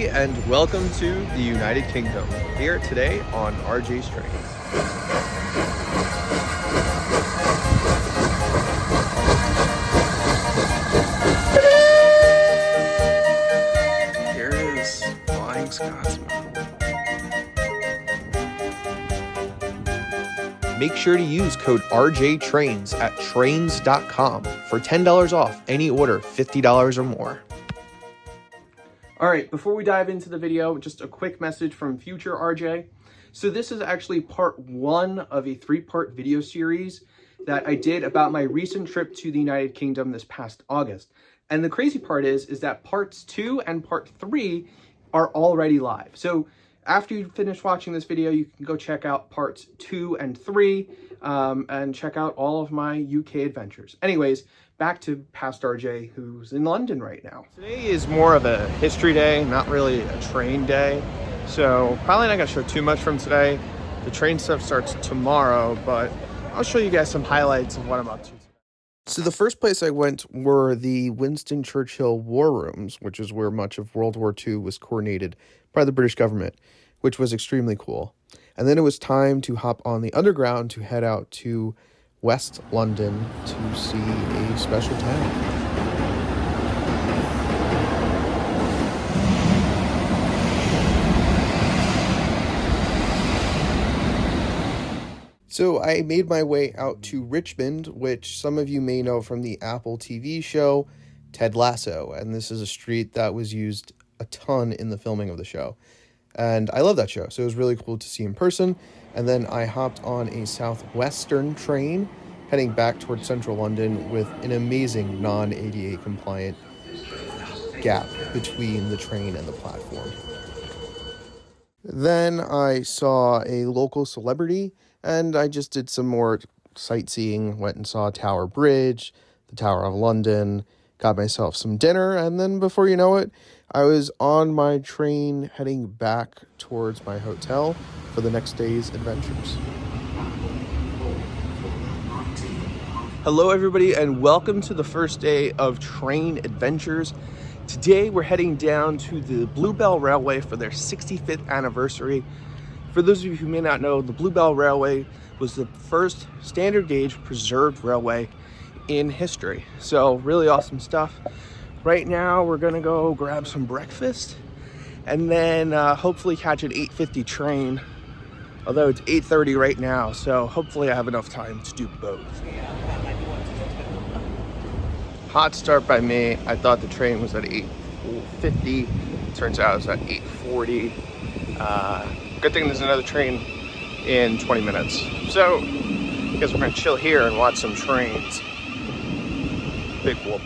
everybody, and welcome to the United Kingdom, here today on RJ's Trains. Here is Flying Scotsman. Make sure to use code RJTRAINS at trains.com for $10 off any order $50 or more. All right, before we dive into the video, just a quick message from future RJ. So this is actually part one of a three-part video series that I did about my recent trip to the United Kingdom this past August. And the crazy part is that parts 2 and part 3 are already live. So after you finish watching this video, you can go check out parts 2 and 3 and check out all of my UK adventures. Anyways, back to past RJ, who's in London right now. Today is more of a history day, not really a train day. So probably not gonna show too much from today. The train stuff starts tomorrow, but I'll show you guys some highlights of what I'm up to. So the first place I went were the Winston Churchill War Rooms, which is where much of World War II was coordinated by the British government, which was extremely cool. And then it was time to hop on the Underground to head out to West London to see a special town. So I made my way out to Richmond, which some of you may know from the Apple TV show Ted Lasso, and this is a street that was used a ton in the filming of the show. And I love that show, so it was really cool to see in person. And then I hopped on a Southwestern train heading back towards central London with an amazing non-ADA compliant gap between the train and the platform. Then I saw a local celebrity, and I just did some more sightseeing, went and saw Tower Bridge, the Tower of London, got myself some dinner, and then before you know it, I was on my train heading back towards my hotel for the next day's adventures. Hello everybody, and welcome to the first day of train adventures. Today we're heading down to the Bluebell Railway for their 65th anniversary. For those of you who may not know, the Bluebell Railway was the first standard gauge preserved railway in history. So really awesome stuff. Right now we're gonna go grab some breakfast and then hopefully catch an 8:50 train, although it's 8:30 right now, so hopefully I have enough time to do both. Hot start by me. I thought the train was at 8:50. Turns out it's at 8:40. Good thing there's another train in 20 minutes. So I guess we're gonna chill here and watch some trains. Big whoop.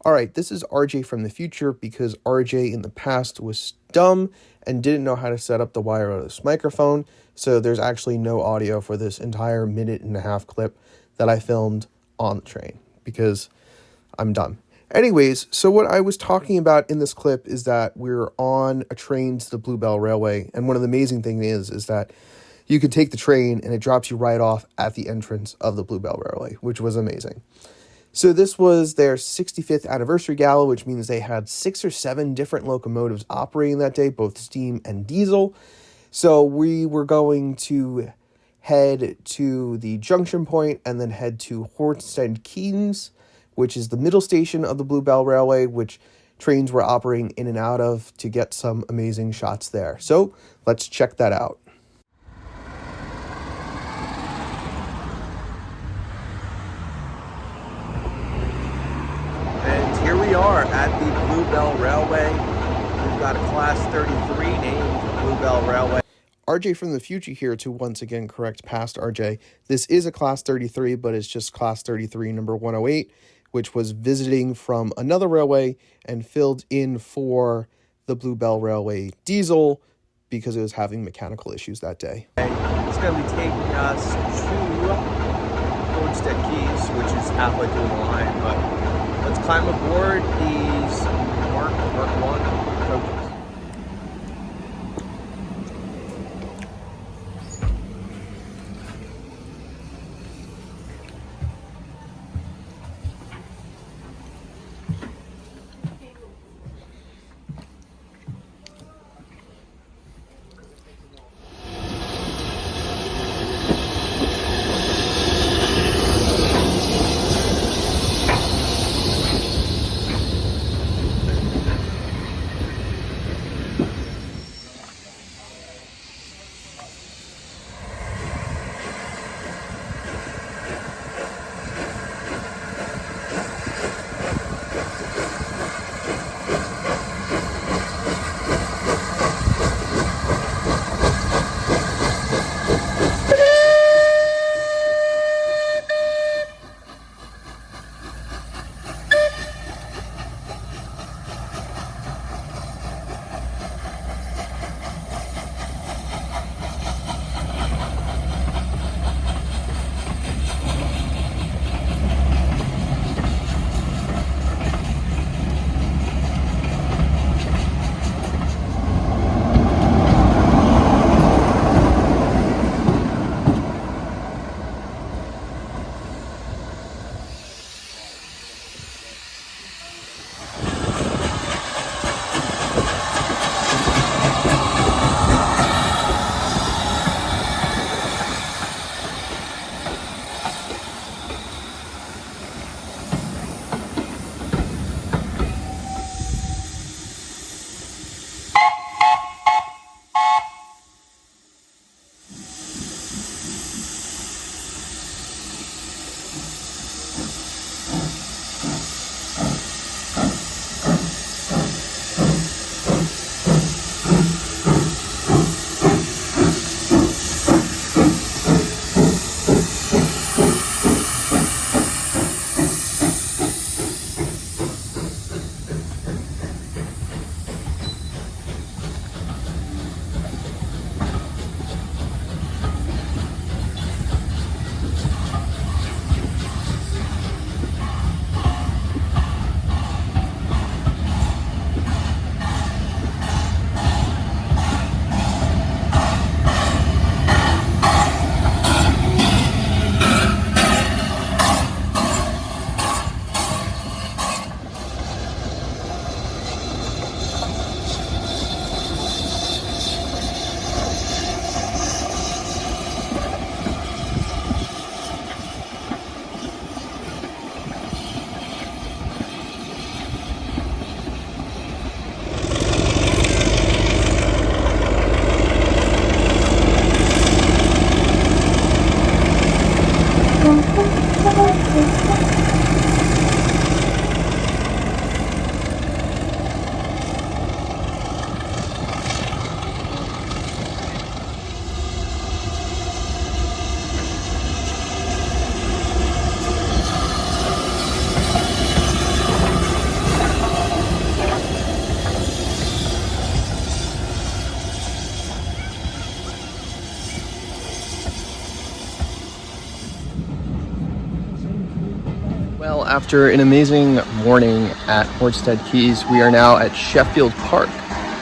Alright, this is RJ from the future because RJ in the past was dumb and didn't know how to set up the wireless microphone, so there's actually no audio for this entire minute-and-a-half clip that I filmed on the train because I'm dumb. Anyways, so what I was talking about in this clip is that we're on a train to the Bluebell Railway, and one of the amazing things is that you can take the train and it drops you right off at the entrance of the Bluebell Railway, which was amazing. So this was their 65th anniversary gala, which means they had 6 or 7 different locomotives operating that day, both steam and diesel. So we were going to head to the junction point and then head to Hornsted Keynes, which is the middle station of the Bluebell Railway, which trains were operating in and out of to get some amazing shots there. So let's check that out. We are at the Bluebell Railway. We've got a Class 33 named Bluebell Railway. RJ from the future here to once again correct past RJ. This is a Class 33, but it's just Class 33 number 108, which was visiting from another railway and filled in for the Bluebell Railway diesel because it was having mechanical issues that day. It's going to be taking us to Homestead Keys, which is halfway through the line, but let's climb aboard these Mark 1 coaches. Well, after an amazing morning at Homestead Keys, we are now at Sheffield Park,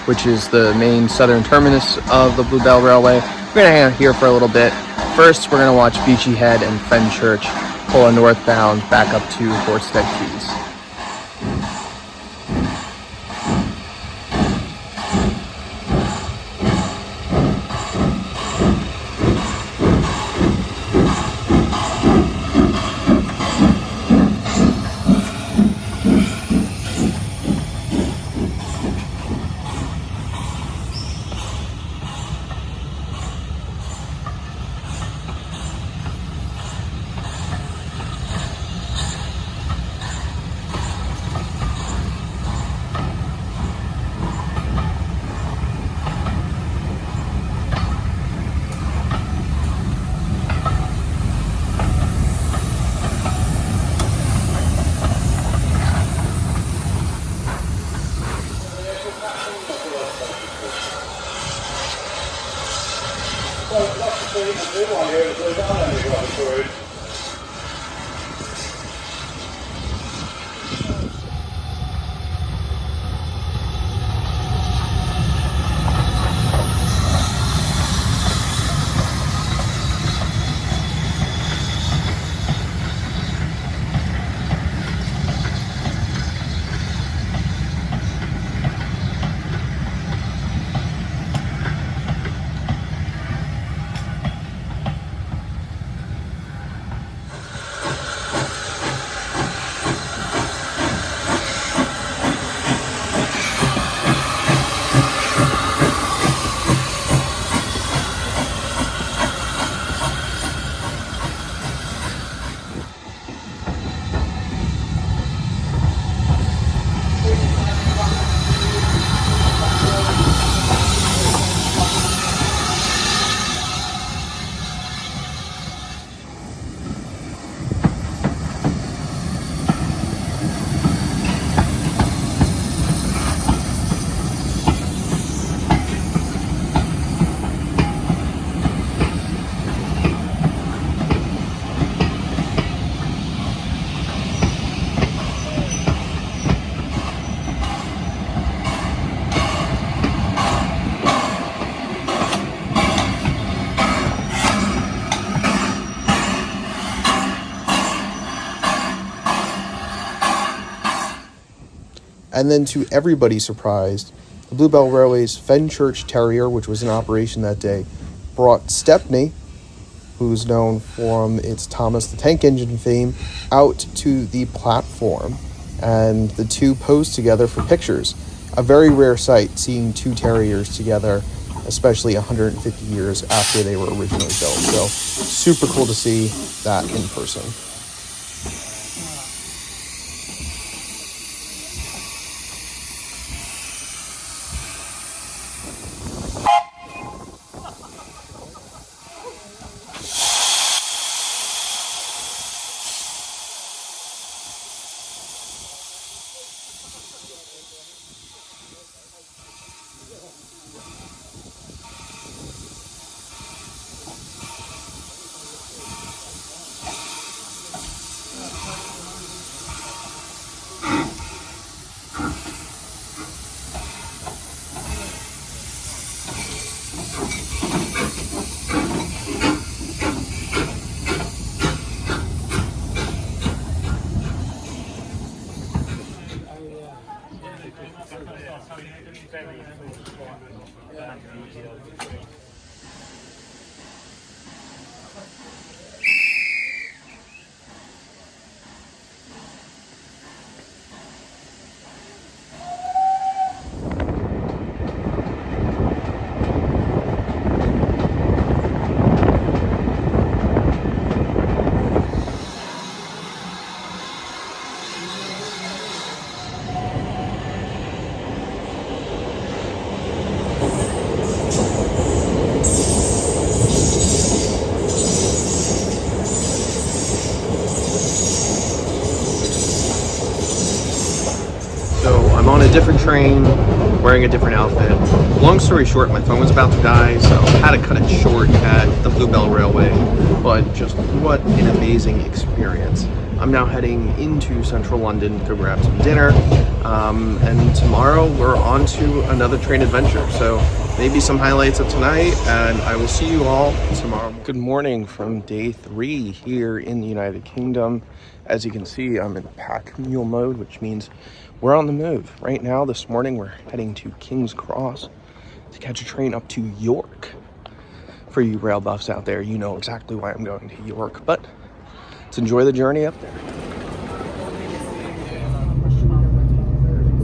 which is the main southern terminus of the Bluebell Railway. We're going to hang out here for a little bit. First, we're going to watch Beachy Head and Fenchurch pull a northbound back up to Homestead Keys. And then to everybody's surprise, the Bluebell Railway's Fenchurch Terrier, which was in operation that day, brought Stepney, who's known from its Thomas the Tank Engine fame, out to the platform. And the two posed together for pictures. A very rare sight, seeing two terriers together, especially 150 years after they were originally built. So super cool to see that in person. I'm on a different train, wearing a different outfit. Long story short, my phone was about to die, so I had to cut it short at the Bluebell Railway. But just what an amazing experience. I'm now heading into central London to grab some dinner, and tomorrow we're on to another train adventure. So maybe some highlights of tonight, and I will see you all tomorrow. Good morning from day 3 here in the United Kingdom. As you can see, I'm in pack mule mode, which means we're on the move. Right now, this morning, we're heading to King's Cross to catch a train up to York. For you rail buffs out there, you know exactly why I'm going to York, but let's enjoy the journey up there.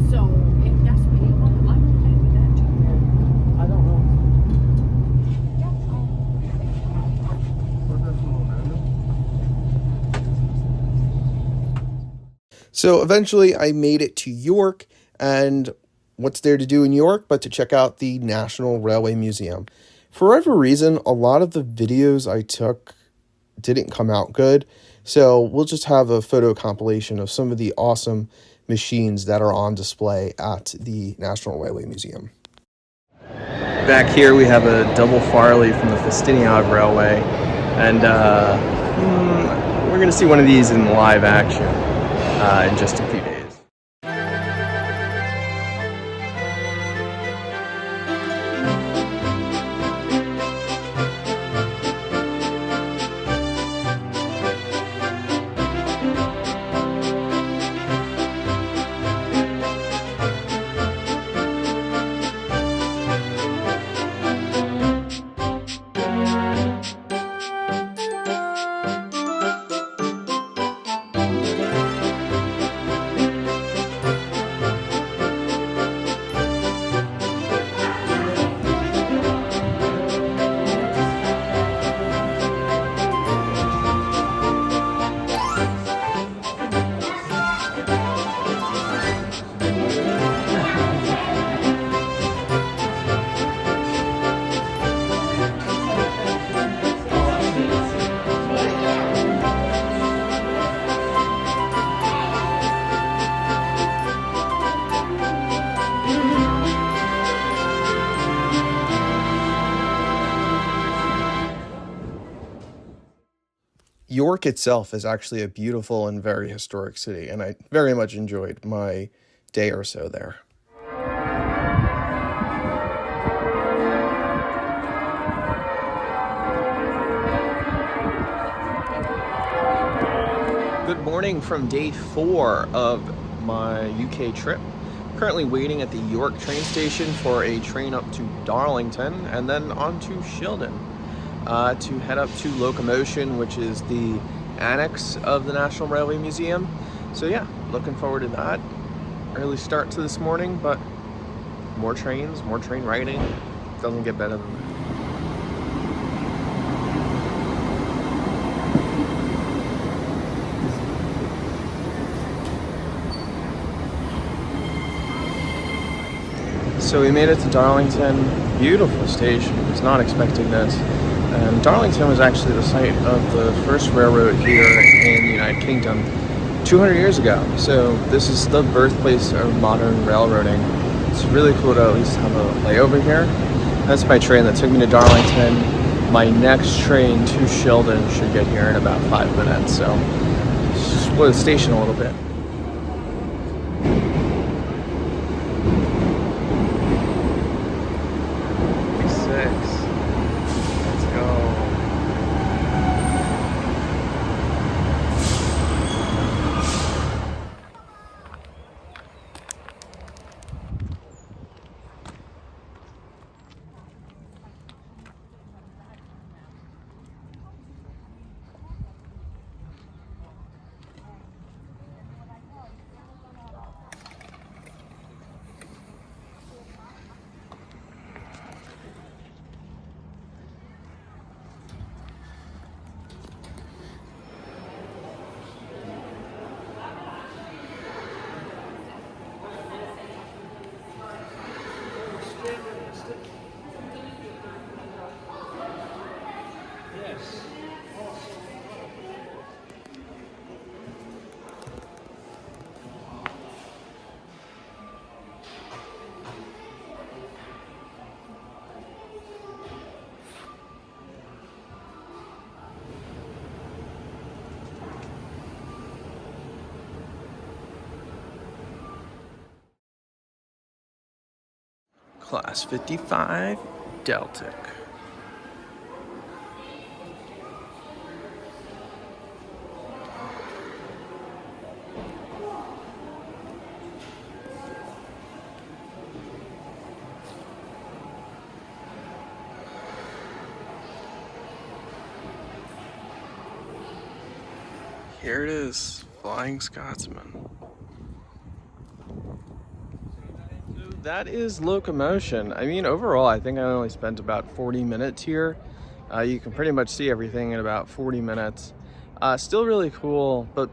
So, if that's what you want, I'm okay with that too. I don't know. So eventually I made it to York, and what's there to do in York but to check out the National Railway Museum. For whatever reason, a lot of the videos I took didn't come out good, so we'll just have a photo compilation of some of the awesome machines that are on display at the National Railway Museum. Back here we have a double Farley from the Flying Railway, and we're going to see one of these in live action in just a few days. York itself is actually a beautiful and very historic city, and I very much enjoyed my day or so there. Good morning from day 4 of my UK trip. Currently waiting at the York train station for a train up to Darlington and then on to Shildon. To head up to Locomotion, which is the annex of the National Railway Museum. So yeah, looking forward to that. Early start to this morning, but more trains, more train riding. Doesn't get better than that. So we made it to Darlington. Beautiful station. Was not expecting this. And Darlington was actually the site of the first railroad here in the United Kingdom 200 years ago. So this is the birthplace of modern railroading. It's really cool to at least have a layover here. That's my train that took me to Darlington. My next train to Shildon should get here in about 5 minutes. So let's split the station a little bit. Class 55, Deltic. Here it is, Flying Scotsman. That is Locomotion. I mean, overall, I think I only spent about 40 minutes here. You can pretty much see everything in about 40 minutes. Still really cool, but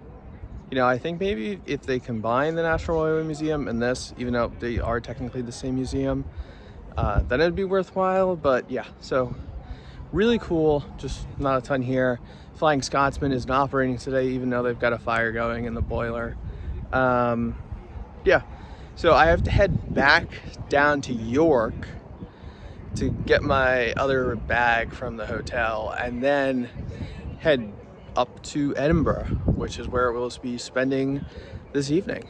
you know, I think maybe if they combine the National Railway Museum and this, even though they are technically the same museum, then it'd be worthwhile. But yeah, so really cool, just not a ton here. Flying Scotsman isn't operating today, even though they've got a fire going in the boiler. Yeah. So I have to head back down to York to get my other bag from the hotel and then head up to Edinburgh, which is where we'll be spending this evening.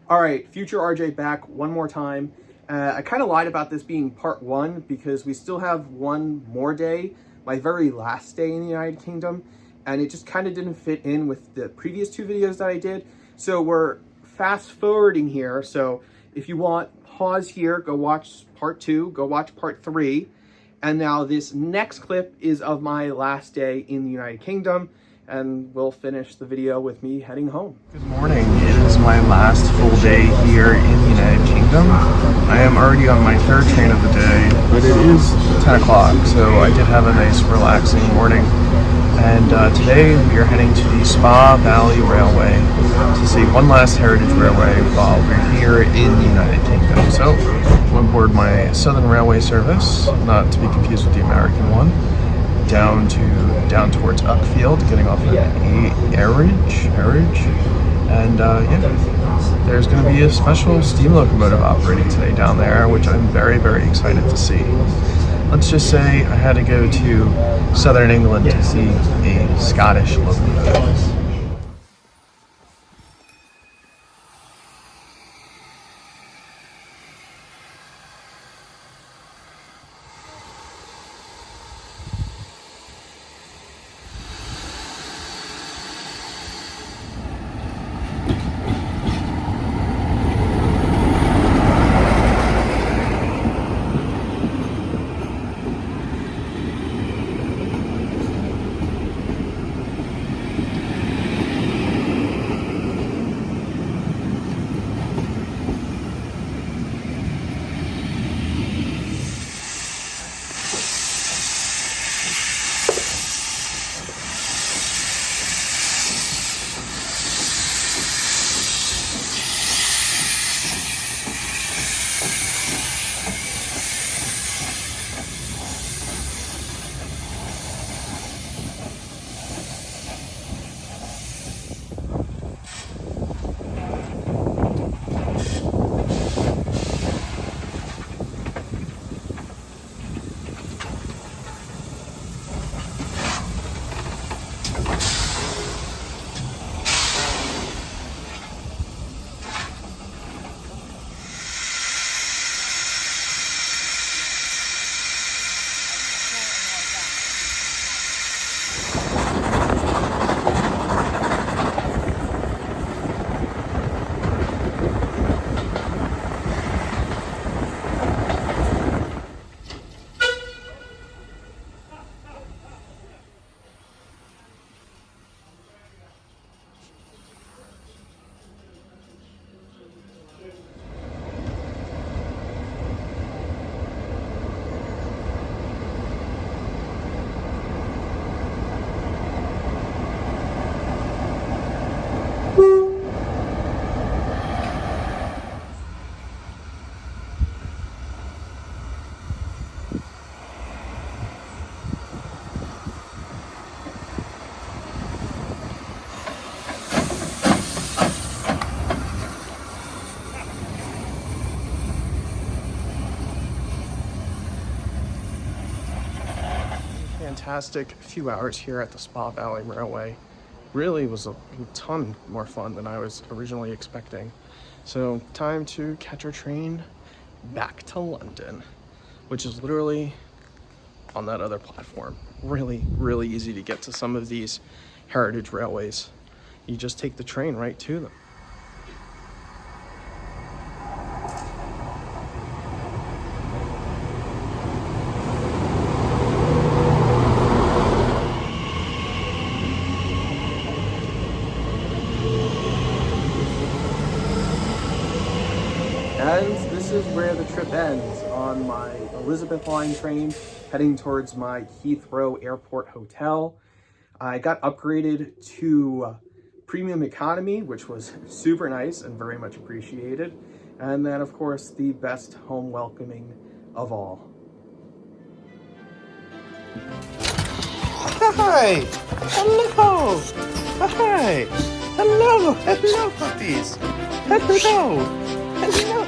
All right, future RJ back one more time. I kind of lied about this being part one because we still have one more day, my very last day in the United Kingdom, and it just kind of didn't fit in with the previous two videos that I did. So we're fast forwarding here. So if you want, pause here, go watch part two, go watch part three. And now this next clip is of my last day in the United Kingdom, and we'll finish the video with me heading home. Good morning. It is my last full day here in the United Kingdom. I am already on my third train of the day, but it is 10 o'clock, so I did have a nice relaxing morning. And today we are heading to the Spa Valley Railway to see one last heritage railway while we're here in the United Kingdom. So I'm on board my Southern Railway service, not to be confused with the American one, down towards Uckfield, getting off at Erridge, and yeah, there's going to be a special steam locomotive operating today down there, which I'm very, very excited to see. Let's just say I had to go to Southern England to see a Scottish locomotive. Fantastic few hours here at the Spa Valley Railway. Really was a ton more fun than I was originally expecting. So time to catch our train back to London, which is literally on that other platform. Really, really easy to get to some of these heritage railways. You just take the train right to them. And this is where the trip ends on my Elizabeth line train heading towards my Heathrow Airport Hotel. I got upgraded to premium economy, which was super nice and very much appreciated. And then, of course, the best home welcoming of all. Hi! Hello! Hi! Hello! Hello, puppies! Hello! Hello!